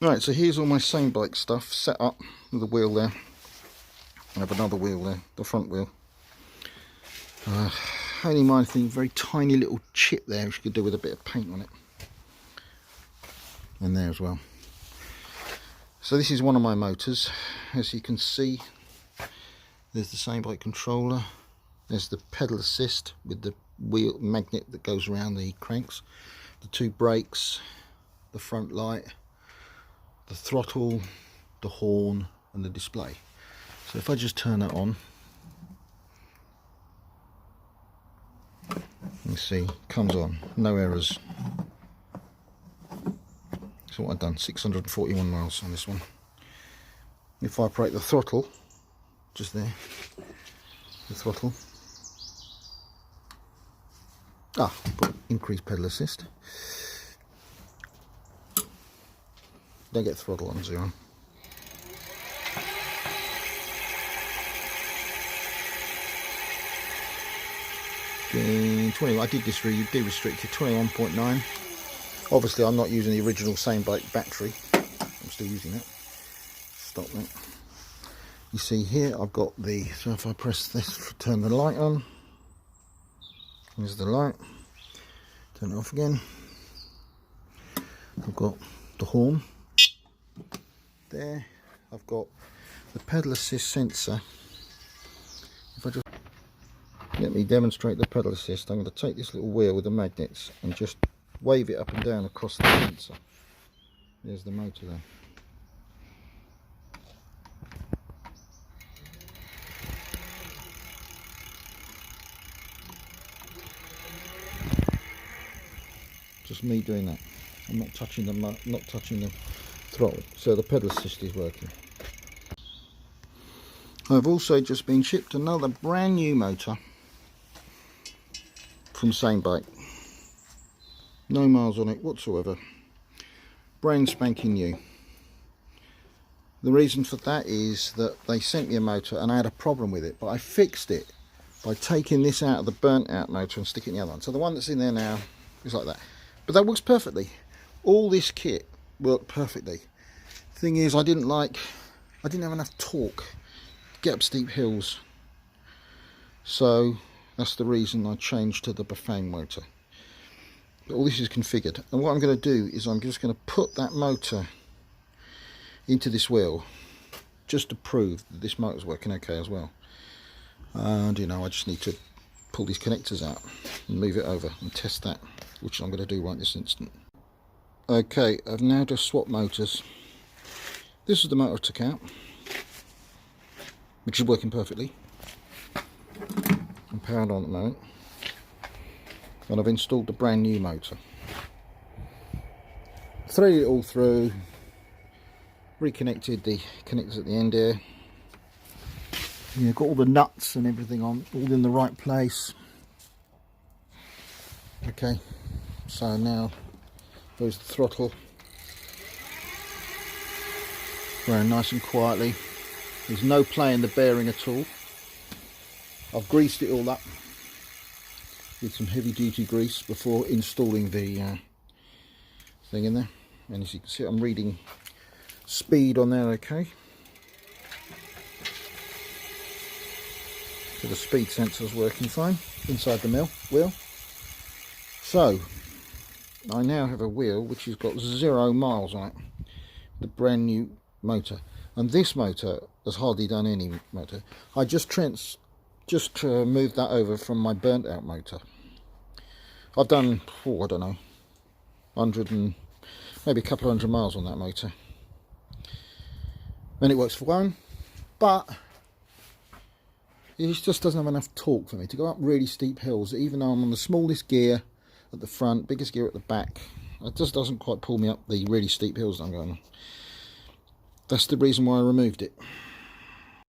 Right, so here's all my SameBike stuff set up with the wheel there. I have another wheel there, the front wheel. Only minor thing, very tiny little chip there which you could do with a bit of paint on it. And there as well. So this is one of my motors. As you can see, there's the SameBike controller. There's the pedal assist with the wheel magnet that goes around the cranks. The two brakes, the front light, the throttle, the horn and the display. So if I just turn that on, you see, comes on, no errors. So what I've done, 641 miles on this one. If I operate the throttle, just there, the throttle, put increased pedal assist. Don't get throttle on 0. I did this de-restrict to 21.9. Obviously I'm not using the original SameBike battery. I'm still using it. Stop that. You see here I've got the, so if I press this, turn the light on. Here's the light. Turn it off again. I've got the horn. There, I've got the pedal assist sensor. If I just let me demonstrate the pedal assist, I'm going to take this little wheel with the magnets and just wave it up and down across the sensor. There's the motor there. Just me doing that. I'm not touching the throttle, so the pedal assist is working. I've also just been shipped another brand new motor from SameBike. No miles on it whatsoever. Brand spanking new. The reason for that is that they sent me a motor and I had a problem with it, but I fixed it by taking this out of the burnt out motor and sticking the other one. So the one that's in there now is like that. But that works perfectly. All this kit worked perfectly. Thing is, I didn't have enough torque to get up steep hills. So that's the reason I changed to the Bafang motor. But all this is configured. And what I'm going to do is I'm just going to put that motor into this wheel just to prove that this motor's working okay as well. And you know, I just need to pull these connectors out and move it over and test that, which I'm going to do right this instant. Okay, I've now just swapped motors. This is the motor I took out, which is working perfectly. I'm powered on at the moment. And I've installed the brand new motor. Threaded it all through, reconnected the connectors at the end here. Got all the nuts and everything on, all in the right place. Okay, so now goes the throttle. Running nice and quietly. There's no play in the bearing at all. I've greased it all up with some heavy duty grease before installing the thing in there. And as you can see, I'm reading speed on there, okay. So the speed sensor's working fine inside the wheel. So I now have a wheel which has got 0 miles on it, the brand new motor, and this motor has hardly done any motor. I just moved that over from my burnt out motor. I've done, I don't know, 100 and maybe a couple of 100 miles on that motor, and it works fine, but it just doesn't have enough torque for me to go up really steep hills, even though I'm on the smallest gear at the front, biggest gear at the back. It just doesn't quite pull me up the really steep hills that I'm going on. That's the reason why I removed it.